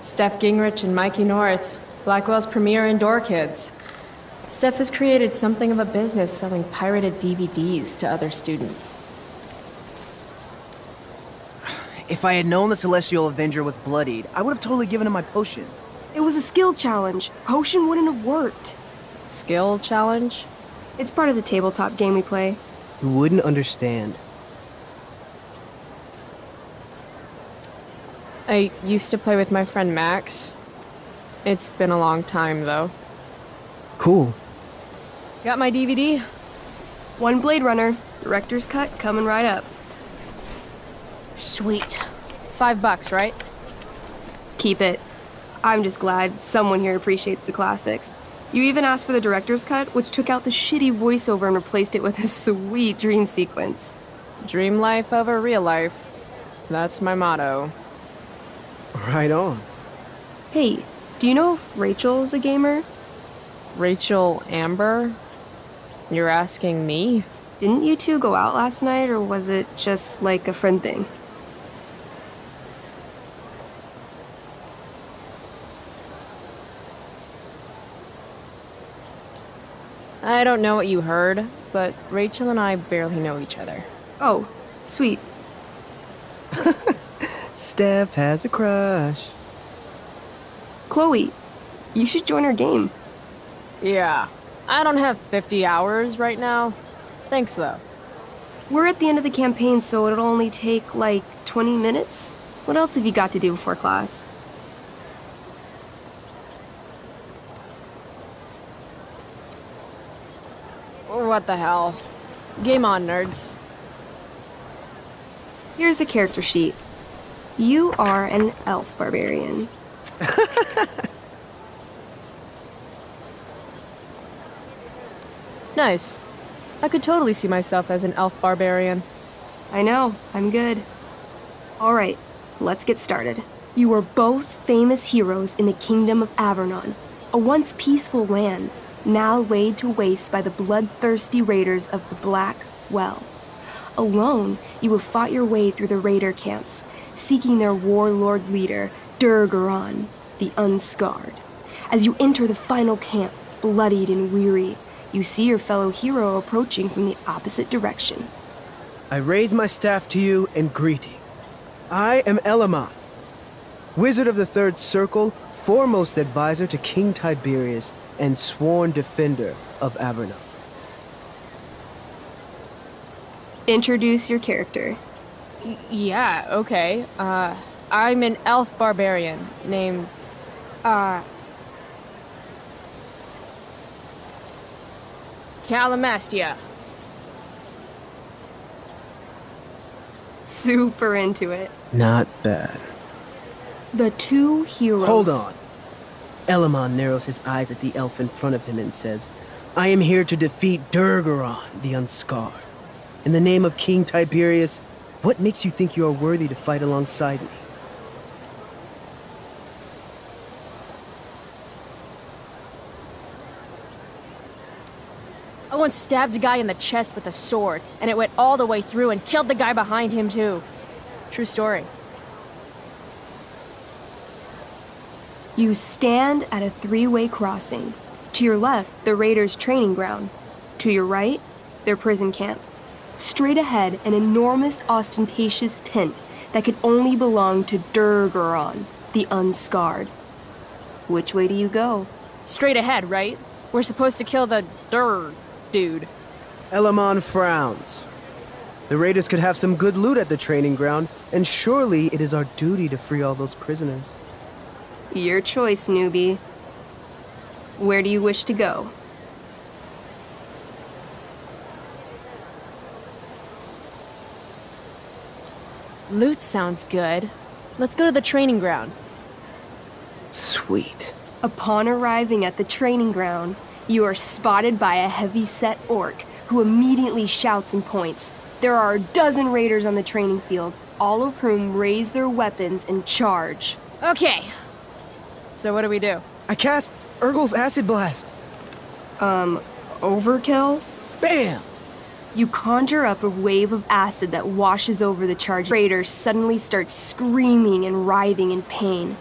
Steph Gingrich and Mikey North, Blackwell's premier indoor kids. Steph has created something of a business selling pirated DVDs to other students. If I had known the Celestial Avenger was bloodied, I would have totally given him my potion. It was a skill challenge. Potion wouldn't have worked. Skill challenge? It's part of the tabletop game we play. You wouldn't understand. I used to play with my friend Max. It's been a long time, though. Cool. Got my DVD? One Blade Runner, director's cut coming right up. Sweet. $5, right? Keep it. I'm just glad someone here appreciates the classics. You even asked for the director's cut, which took out the shitty voiceover and replaced it with a sweet dream sequence. Dream life over real life. That's my motto. Right on. Hey, do you know if Rachel's a gamer? Rachel Amber? You're asking me? Didn't you two go out last night, or was it just like a friend thing? I don't know what you heard, but Rachel and I barely know each other. Oh, sweet. Steph has a crush. Chloe, you should join our game. Yeah, I don't have 50 hours right now. Thanks, though. We're at the end of the campaign, so it'll only take, like, 20 minutes? What else have you got to do before class? What the hell? Game on, nerds. Here's a character sheet. You are an elf barbarian. Nice. I could totally see myself as an elf barbarian. I know, I'm good. Alright, let's get started. You are both famous heroes in the Kingdom of Avernon, a once peaceful land, now laid to waste by the bloodthirsty raiders of the Black Well. Alone, you have fought your way through the raider camps, seeking their warlord leader, Durgaron, the Unscarred. As you enter the final camp, bloodied and weary, you see your fellow hero approaching from the opposite direction. I raise my staff to you in greeting. I am Elamon, Wizard of the Third Circle, foremost advisor to King Tiberius, and sworn defender of Avernon. Introduce your character. Yeah, okay. I'm an elf barbarian named, Calamastia. Super into it. Not bad. The two heroes. Hold on. Elamon narrows his eyes at the elf in front of him and says, I am here to defeat Durgaron, the Unscarred. In the name of King Tiberius, what makes you think you are worthy to fight alongside me? I once stabbed a guy in the chest with a sword, and it went all the way through and killed the guy behind him, too. True story. You stand at a three-way crossing. To your left, the raiders' training ground. To your right, their prison camp. Straight ahead, an enormous, ostentatious tent that could only belong to Durgaron, the Unscarred. Which way do you go? Straight ahead, right? We're supposed to kill the dude. Elamon frowns. The raiders could have some good loot at the training ground, and surely it is our duty to free all those prisoners. Your choice, newbie. Where do you wish to go? Loot sounds good. Let's go to the training ground. Sweet. Upon arriving at the training ground, you are spotted by a heavy-set orc who immediately shouts and points. There are a dozen raiders on the training field, all of whom raise their weapons and charge. Okay. So what do we do? I cast Urgel's Acid Blast. Overkill? Bam! You conjure up a wave of acid that washes over the charged raiders suddenly start screaming and writhing in pain.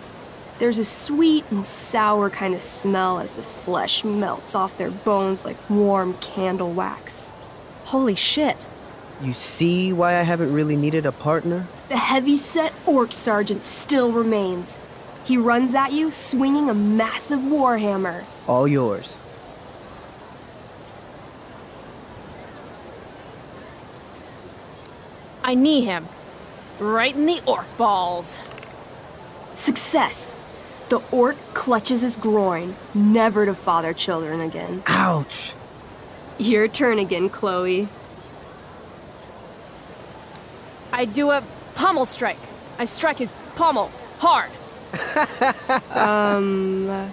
There's a sweet and sour kind of smell as the flesh melts off their bones like warm candle wax. Holy shit. You see why I haven't really needed a partner? The heavy-set orc sergeant still remains. He runs at you swinging a massive warhammer. All yours. I knee him. Right in the orc balls. Success! The orc clutches his groin, never to father children again. Ouch! Your turn again, Chloe. I do a pommel strike. I strike his pommel hard.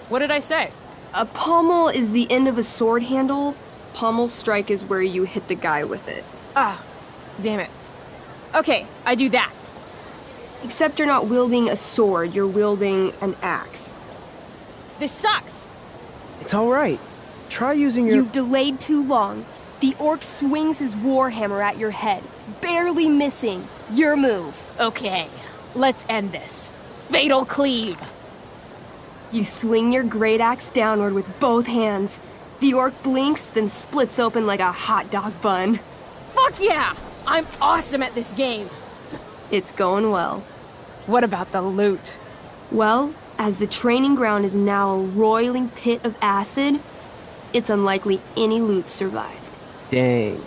What did I say? A pommel is the end of a sword handle. Pommel strike is where you hit the guy with it. Ah, damn it. Okay, I do that. Except you're not wielding a sword, you're wielding an axe. This sucks. It's alright. Try using your. You've delayed too long. The orc swings his warhammer at your head, barely missing. Your move. Okay, let's end this. Fatal cleave. You swing your great axe downward with both hands. The orc blinks, then splits open like a hot dog bun. Fuck yeah! I'm awesome at this game. It's going well. What about the loot? Well, as the training ground is now a roiling pit of acid, it's unlikely any loot survived. Dang.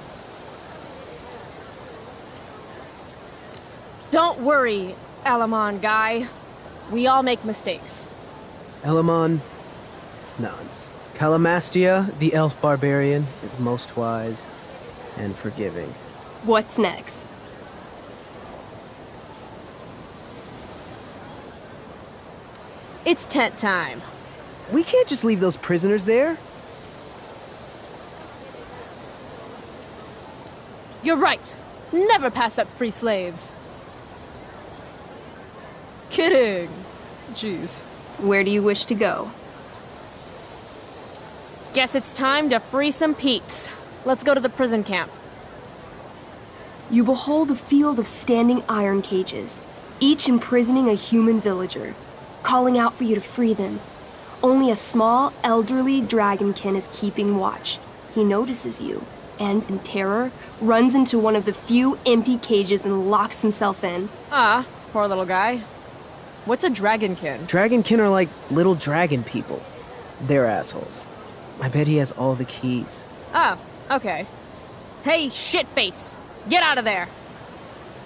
Don't worry, Alamon guy. We all make mistakes. Elamon nods. Calamastia, the elf barbarian, is most wise and forgiving. What's next? It's tent time. We can't just leave those prisoners there. You're right. Never pass up free slaves. Kidding. Jeez. Where do you wish to go? Guess it's time to free some peeps. Let's go to the prison camp. You behold a field of standing iron cages, each imprisoning a human villager, calling out for you to free them. Only a small, elderly dragonkin is keeping watch. He notices you, and in terror, runs into one of the few empty cages and locks himself in. Ah, poor little guy. What's a dragonkin? Dragonkin are like little dragon people. They're assholes. I bet he has all the keys. Oh, okay. Hey, shitface! Get out of there!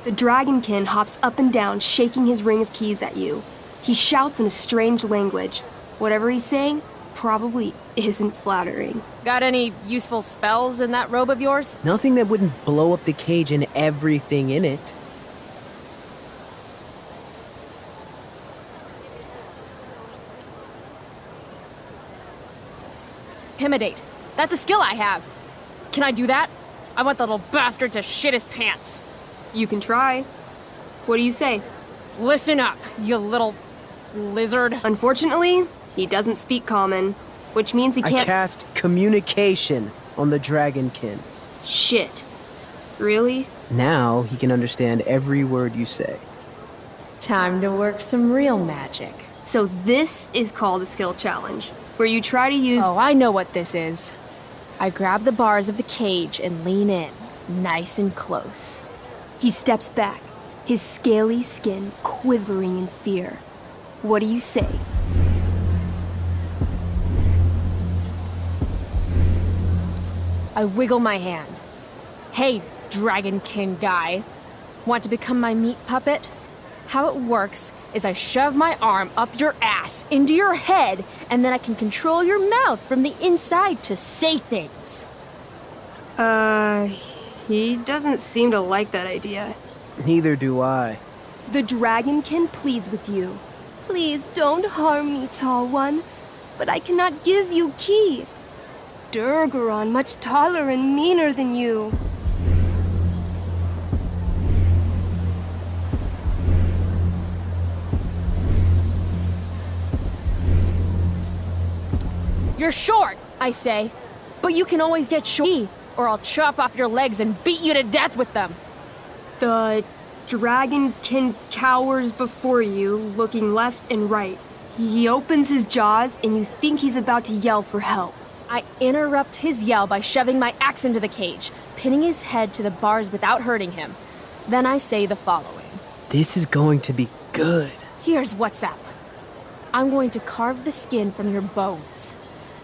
The dragonkin hops up and down, shaking his ring of keys at you. He shouts in a strange language. Whatever he's saying probably isn't flattering. Got any useful spells in that robe of yours? Nothing that wouldn't blow up the cage and everything in it. Intimidate. That's a skill I have. Can I do that? I want the little bastard to shit his pants. You can try. What do you say? Listen up, you little lizard. Unfortunately, he doesn't speak common, which means he I can't. cast communication on the dragonkin. Shit. Really? Now he can understand every word you say. Time to work some real magic. So this is called a skill challenge, where you try to use. Oh, I know what this is. I grab the bars of the cage and lean in, nice and close. He steps back, his scaly skin quivering in fear. What do you say? I wiggle my hand. Hey, dragonkin guy. Want to become my meat puppet? How it works is I shove my arm up your ass into your head, and then I can control your mouth from the inside to say things. He doesn't seem to like that idea. Neither do I. The dragonkin pleads with you. Please don't harm me, tall one, but I cannot give you key. Durgaron much taller and meaner than you. You're short, I say, but you can always get short, or I'll chop off your legs and beat you to death with them. The dragonkin cowers before you, looking left and right. He opens his jaws, and you think he's about to yell for help. I interrupt his yell by shoving my axe into the cage, pinning his head to the bars without hurting him. Then I say the following. This is going to be good. Here's what's up. I'm going to carve the skin from your bones.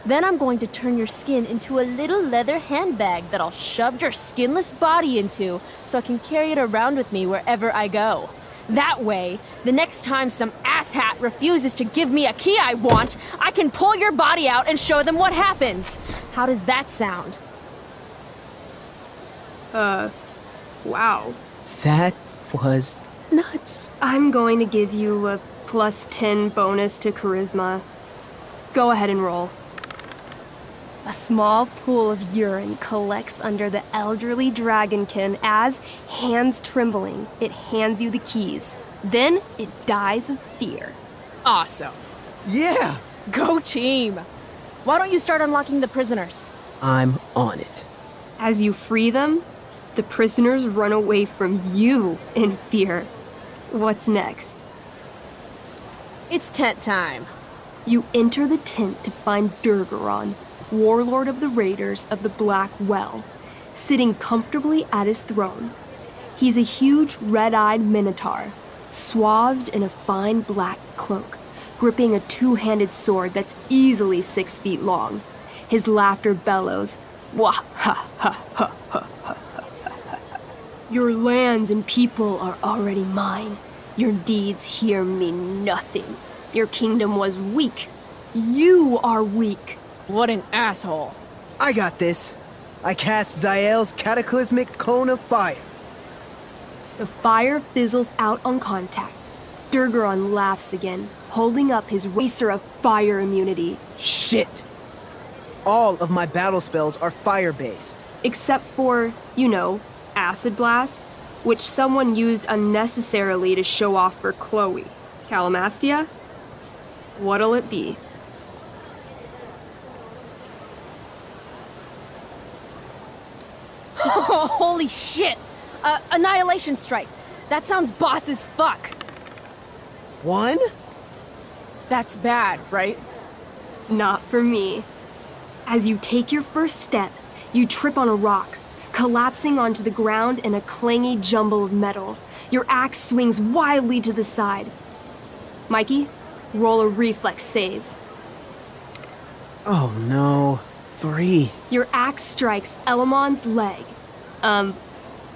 Then I'm going to turn your skin into a little leather handbag that I'll shove your skinless body into so I can carry it around with me wherever I go. That way, the next time some asshat refuses to give me a key I want, I can pull your body out and show them what happens. How does that sound? Wow. That was nuts. I'm going to give you a +10 bonus to charisma. Go ahead and roll. A small pool of urine collects under the elderly dragonkin as, hands trembling, it hands you the keys. Then it dies of fear. Awesome. Yeah, Go team. Why don't you start unlocking the prisoners? I'm on it. As you free them, the prisoners run away from you in fear. What's next? It's tent time. You enter the tent to find Durgaron, warlord of the Raiders of the Black Well, sitting comfortably at his throne. He's a huge red-eyed minotaur, swathed in a fine black cloak, gripping a two-handed sword that's easily 6 feet long. His laughter bellows, "Wah ha ha ha ha ha ha. Your lands and people are already mine. Your deeds here mean nothing. Your kingdom was weak. You are weak." What an asshole. I got this. I cast Zael's cataclysmic cone of fire. The fire fizzles out on contact. Durgaron laughs again, holding up his racer of fire immunity. Shit! All of my battle spells are fire-based. Except for, Acid Blast, which someone used unnecessarily to show off for Chloe. Calamastia? What'll it be? Holy shit! Annihilation Strike. That sounds boss as fuck. One? That's bad, right? Not for me. As you take your first step, you trip on a rock, collapsing onto the ground in a clangy jumble of metal. Your axe swings wildly to the side. Mikey, roll a reflex save. Oh no. 3. Your axe strikes Elamon's leg.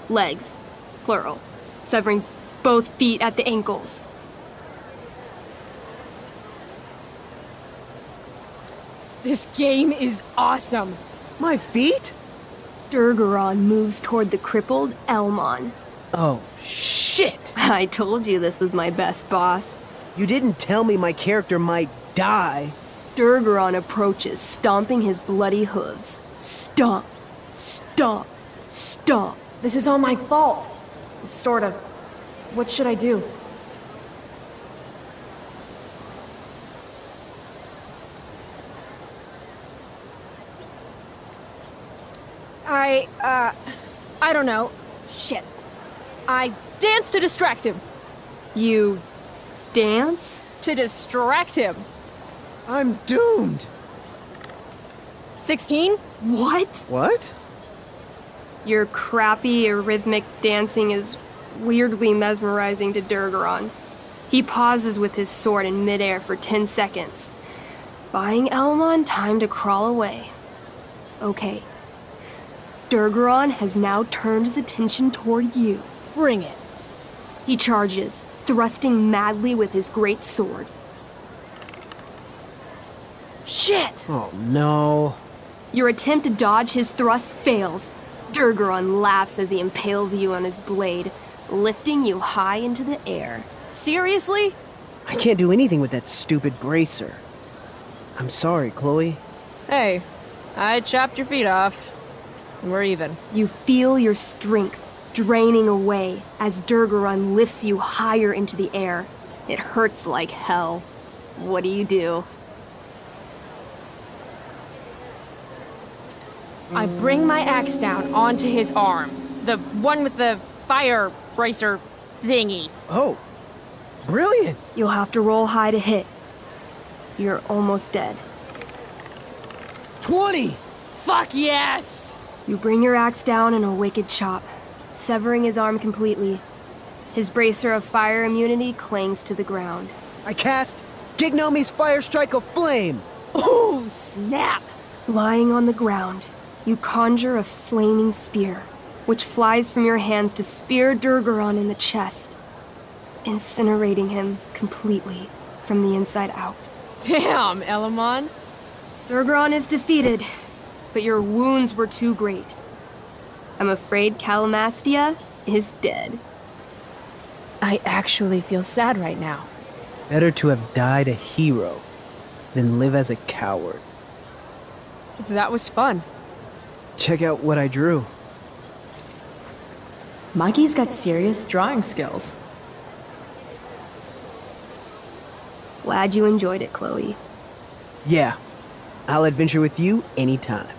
Legs. Plural. Severing both feet at the ankles. This game is awesome. My feet? Durgaron moves toward the crippled Elmon. Oh, shit! I told you this was my best boss. You didn't tell me my character might die. Durgaron approaches, stomping his bloody hooves. Stomp, stomp, stomp. This is all my fault. Sort of. What should I do? I don't know. Shit. I dance to distract him. You dance? To distract him. I'm doomed. 16? What? What? Your crappy, rhythmic dancing is weirdly mesmerizing to Durgaron. He pauses with his sword in midair for 10 seconds, buying Elmon time to crawl away. Okay. Durgaron has now turned his attention toward you. Bring it. He charges, thrusting madly with his great sword. Shit! Oh no. Your attempt to dodge his thrust fails. Durgaron laughs as he impales you on his blade, lifting you high into the air. Seriously? I can't do anything with that stupid bracer. I'm sorry, Chloe. Hey, I chopped your feet off. We're even. You feel your strength draining away as Durgaron lifts you higher into the air. It hurts like hell. What do? I bring my axe down onto his arm. The one with the fire bracer thingy. Oh, brilliant. You'll have to roll high to hit. You're almost dead. 20! Fuck yes! You bring your axe down in a wicked chop, severing his arm completely. His bracer of fire immunity clings to the ground. I cast Gignomi's Fire Strike of Flame! Oh, snap! Lying on the ground, you conjure a flaming spear, which flies from your hands to spear Durgaron in the chest, incinerating him completely from the inside out. Damn, Elamon. Durgaron is defeated, but your wounds were too great. I'm afraid Calamastia is dead. I actually feel sad right now. Better to have died a hero than live as a coward. That was fun. Check out what I drew. Mikey's got serious drawing skills. Glad you enjoyed it, Chloe. Yeah, I'll adventure with you anytime.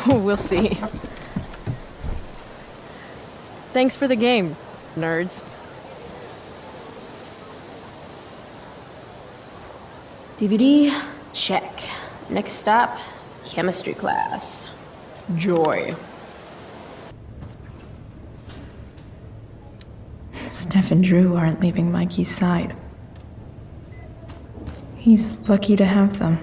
We'll see. Thanks for the game, nerds. DVD, check. Next stop, chemistry class. Joy. Steph and Drew aren't leaving Mikey's side. He's lucky to have them.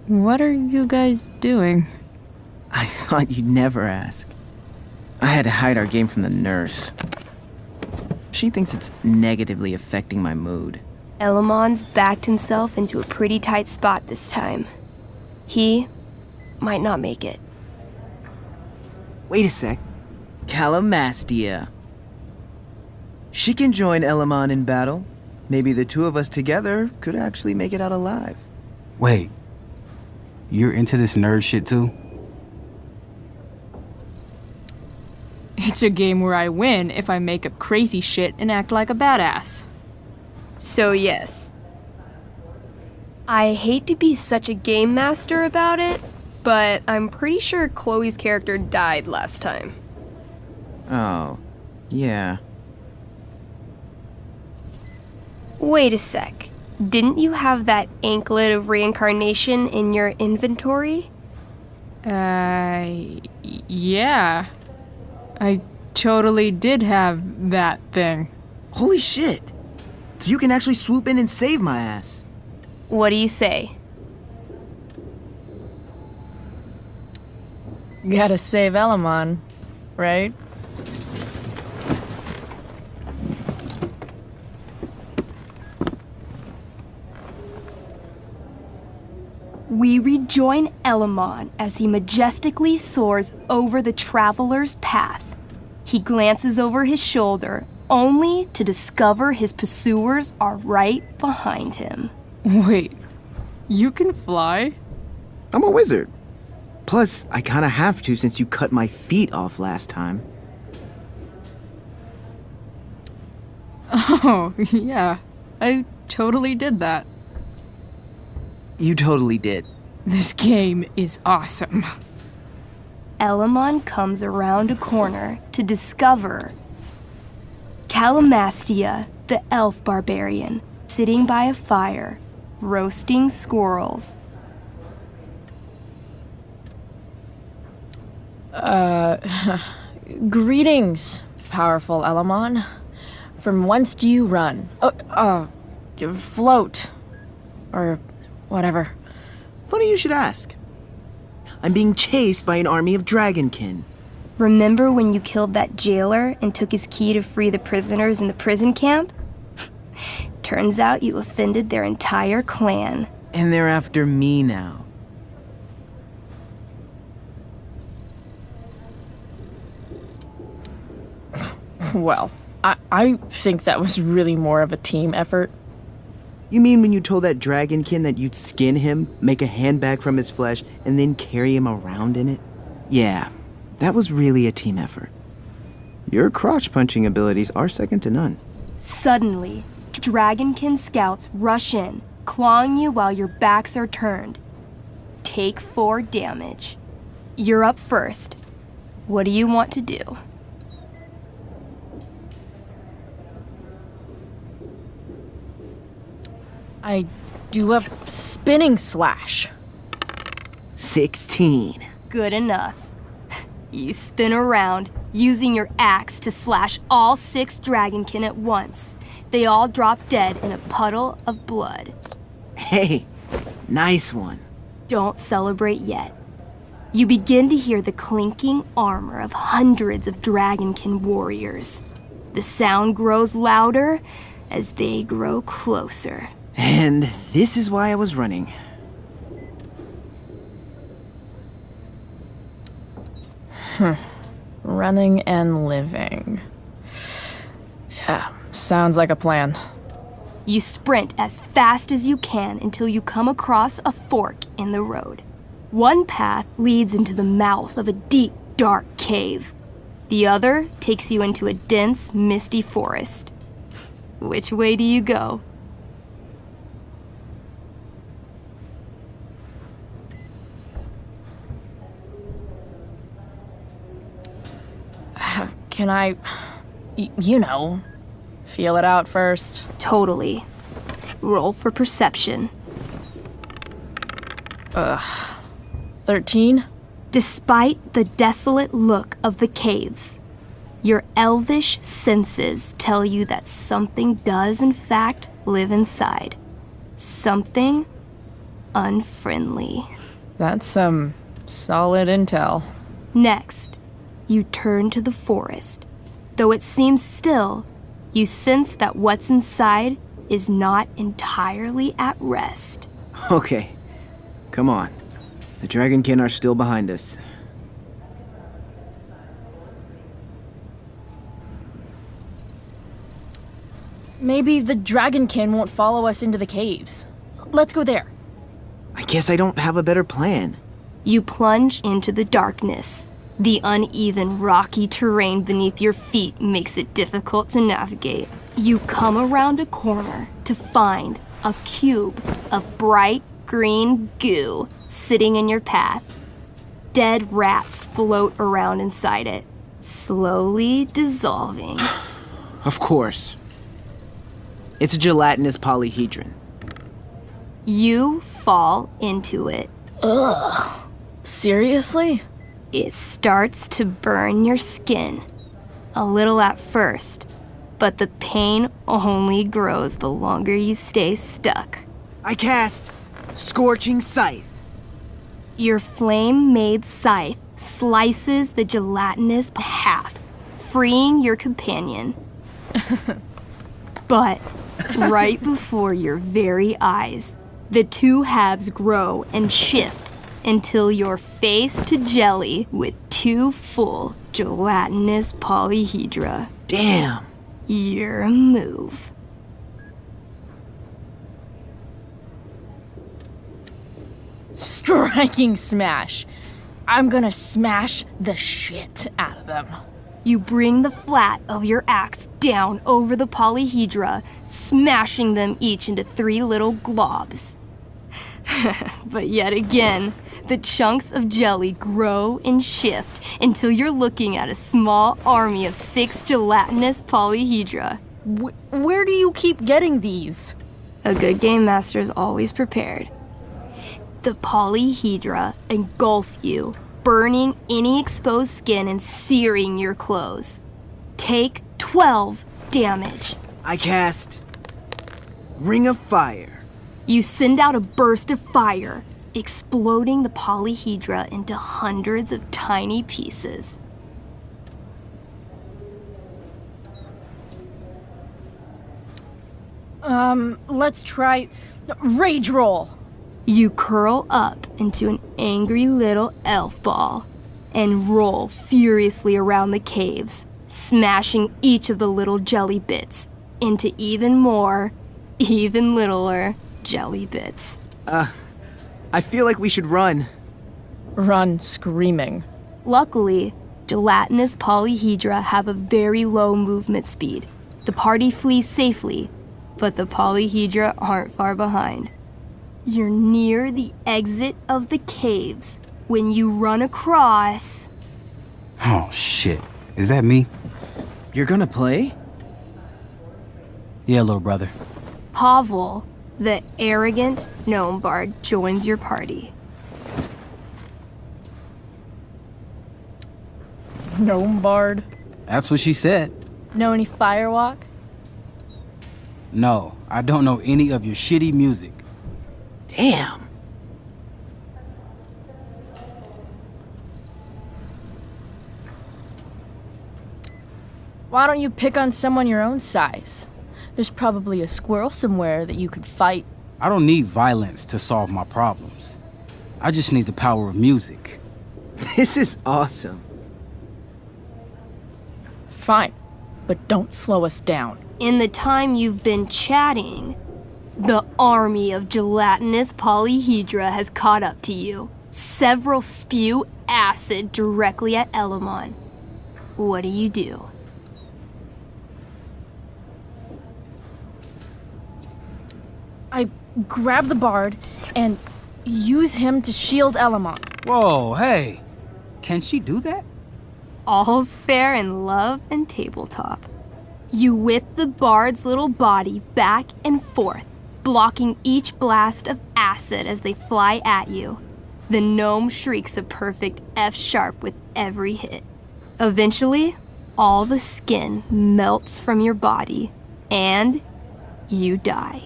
What are you guys doing? I thought you'd never ask. I had to hide our game from the nurse. She thinks it's negatively affecting my mood. Elamon's backed himself into a pretty tight spot this time. He might not make it. Wait a sec. Calamastia. She can join Elamon in battle. Maybe the two of us together could actually make it out alive. Wait, you're into this nerd shit too? It's a game where I win if I make up crazy shit and act like a badass. So yes. I hate to be such a game master about it, but I'm pretty sure Chloe's character died last time. Oh, yeah. Wait a sec. Didn't you have that anklet of reincarnation in your inventory? Yeah. I totally did have that thing. Holy shit! So you can actually swoop in and save my ass. What do you say? Gotta save Elamon, right? We rejoin Elamon as he majestically soars over the traveler's path. He glances over his shoulder, only to discover his pursuers are right behind him. Wait, you can fly? I'm a wizard. Plus, I kinda have to since you cut my feet off last time. Oh, yeah. I totally did that. You totally did. This game is awesome. Elamon comes around a corner to discover Calamastia, the elf barbarian, sitting by a fire, roasting squirrels. Greetings, powerful Elamon. From whence do you run? Float. Or whatever. Funny you should ask. I'm being chased by an army of dragonkin. Remember when you killed that jailer and took his key to free the prisoners in the prison camp? Turns out you offended their entire clan. And they're after me now. Well, I think that was really more of a team effort. You mean when you told that dragonkin that you'd skin him, make a handbag from his flesh, and then carry him around in it? Yeah, that was really a team effort. Your crotch-punching abilities are second to none. Suddenly, dragonkin scouts rush in, clawing you while your backs are turned. Take 4 damage. You're up first. What do you want to do? I do a spinning slash. 16. Good enough. You spin around, using your axe to slash all 6 dragonkin at once. They all drop dead in a puddle of blood. Hey, nice one. Don't celebrate yet. You begin to hear the clinking armor of hundreds of dragonkin warriors. The sound grows louder as they grow closer. And this is why I was running. Running and living. Yeah, sounds like a plan. You sprint as fast as you can until you come across a fork in the road. One path leads into the mouth of a deep, dark cave. The other takes you into a dense, misty forest. Which way do you go? Can I, you know, feel it out first? Totally. Roll for perception. 13? Despite the desolate look of the caves, your elvish senses tell you that something does in fact live inside. Something unfriendly. That's some solid intel. Next, you turn to the forest. Though it seems still, you sense that what's inside is not entirely at rest. Okay, come on. The Dragonkin are still behind us. Maybe the dragonkin won't follow us into the caves. Let's go there. I guess I don't have a better plan. You plunge into the darkness. The uneven, rocky terrain beneath your feet makes it difficult to navigate. You come around a corner to find a cube of bright green goo sitting in your path. Dead rats float around inside it, slowly dissolving. Of course. It's a gelatinous polyhedron. You fall into it. Seriously? It starts to burn your skin. A little at first, but the pain only grows the longer you stay stuck. I cast Scorching Scythe. Your flame-made scythe slices the gelatinous half, freeing your companion. But right before your very eyes, the two halves grow and shift until you're face to jelly with 2 full gelatinous polyhedra. Damn. Your move. Striking smash. I'm gonna smash the shit out of them. You bring the flat of your axe down over the polyhedra, smashing them each into 3 little globs. But yet again, the chunks of jelly grow and shift until you're looking at a small army of 6 gelatinous polyhedra. Where do you keep getting these? A good game master is always prepared. The polyhedra engulf you, burning any exposed skin and searing your clothes. Take 12 damage. I cast Ring of Fire. You send out a burst of fire, exploding the polyhedra into hundreds of tiny pieces. Let's try rage roll. You curl up into an angry little elf ball and roll furiously around the caves, smashing each of the little jelly bits into even more, even littler jelly bits. I feel like we should run. Run screaming. Luckily, gelatinous polyhedra have a very low movement speed. The party flees safely, but the polyhedra aren't far behind. You're near the exit of the caves when you run across... Oh, shit. Is that me? You're gonna play? Yeah, little brother. Pavel, The arrogant gnome bard joins your party. Gnome bard. That's what she said. Know any firewalk? No, I don't know any of your shitty music. Damn. Why don't you pick on someone your own size? There's probably a squirrel somewhere that you could fight. I don't need violence to solve my problems. I just need the power of music. This is awesome. Fine, but don't slow us down. In the time you've been chatting, the army of gelatinous polyhedra has caught up to you. Several spew acid directly at Elamon. What do? I grab the bard and use him to shield Elamon. Whoa, hey. Can she do that? All's fair in love and tabletop. You whip the bard's little body back and forth, blocking each blast of acid as they fly at you. The gnome shrieks a perfect F-sharp with every hit. Eventually, all the skin melts from your body, and you die.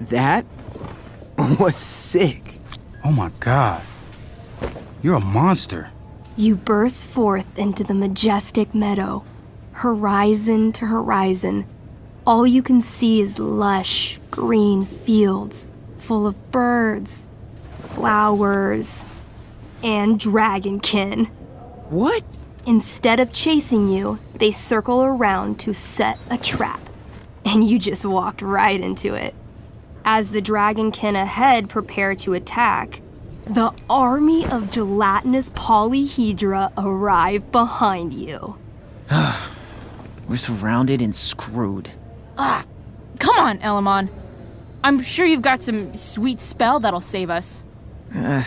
That was sick. Oh my god. You're a monster. You burst forth into the majestic meadow, horizon to horizon. All you can see is lush, green fields full of birds, flowers, and dragonkin. What? Instead of chasing you, they circle around to set a trap, and you just walked right into it. As the dragonkin ahead prepare to attack, the army of gelatinous polyhedra arrive behind you. We're surrounded and screwed. Come on, Elamon. I'm sure you've got some sweet spell that'll save us. I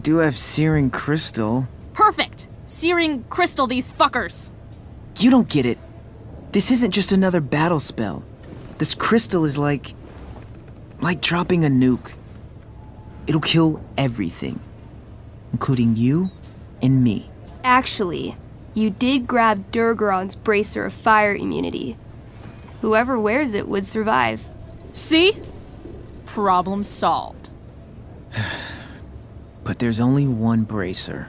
do have Searing Crystal. Perfect! Searing crystal these fuckers. You don't get it. This isn't just another battle spell. This crystal is like dropping a nuke. It'll kill everything, including you and me. Actually, you did grab Durgaron's bracer of fire immunity. Whoever wears it would survive. See? Problem solved. But there's only one bracer.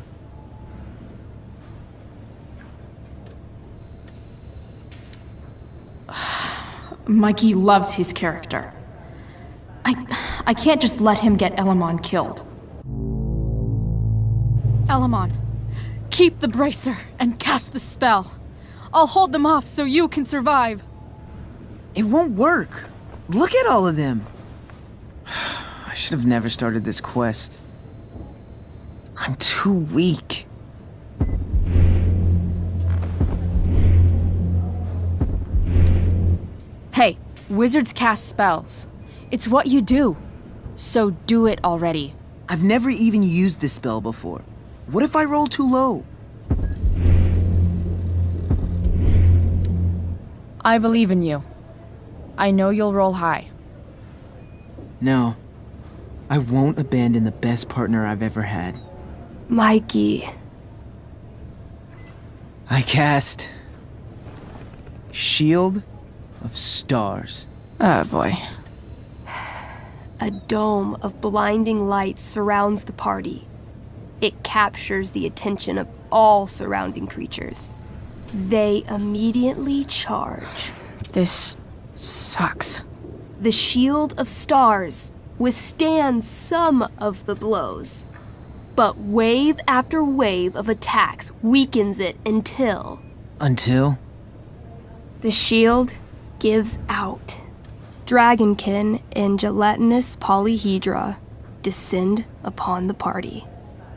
Mikey loves his character. I can't just let him get Elamon killed. Elamon, keep the bracer and cast the spell. I'll hold them off so you can survive. It won't work. Look at all of them. I should have never started this quest. I'm too weak. Hey, wizards cast spells. It's what you do. So do it already. I've never even used this spell before. What if I roll too low? I believe in you. I know you'll roll high. No. I won't abandon the best partner I've ever had. Mikey. I cast Shield of Stars. Oh boy. A dome of blinding light surrounds the party. It captures the attention of all surrounding creatures. They immediately charge. This sucks. The Shield of Stars withstands some of the blows, but wave after wave of attacks weakens it until Until? the shield gives out. Dragonkin and gelatinous polyhedra descend upon the party.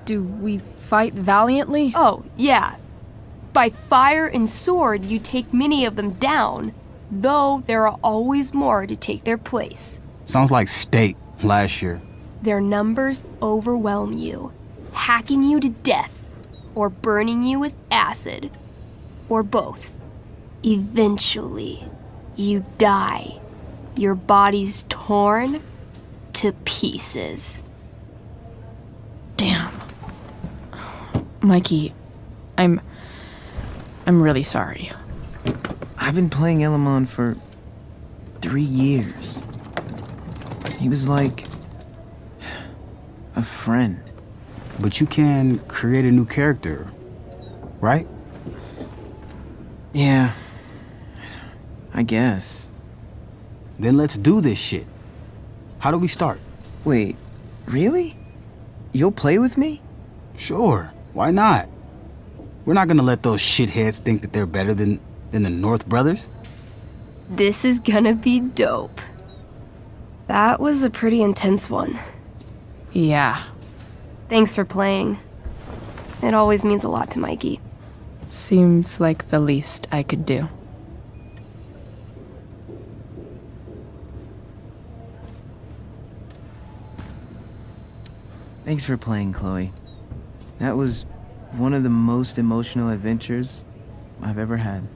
Do we fight valiantly? Oh, yeah. By fire and sword, you take many of them down, though there are always more to take their place. Sounds like State last year. Their numbers overwhelm you, hacking you to death, or burning you with acid, or both. Eventually, you die, your body's torn to pieces. Damn. Mikey, I'm really sorry. I've been playing Elamon for 3 years. He was like a friend. But you can create a new character, right? Yeah, I guess. Then let's do this shit. How do we start? Wait, really? You'll play with me? Sure, why not? We're not gonna let those shitheads think that they're better than the North Brothers. This is gonna be dope. That was a pretty intense one. Yeah, Thanks for playing. It always means a lot to Mikey. seems like the least I could do. Thanks for playing, Chloe. That was one of the most emotional adventures I've ever had.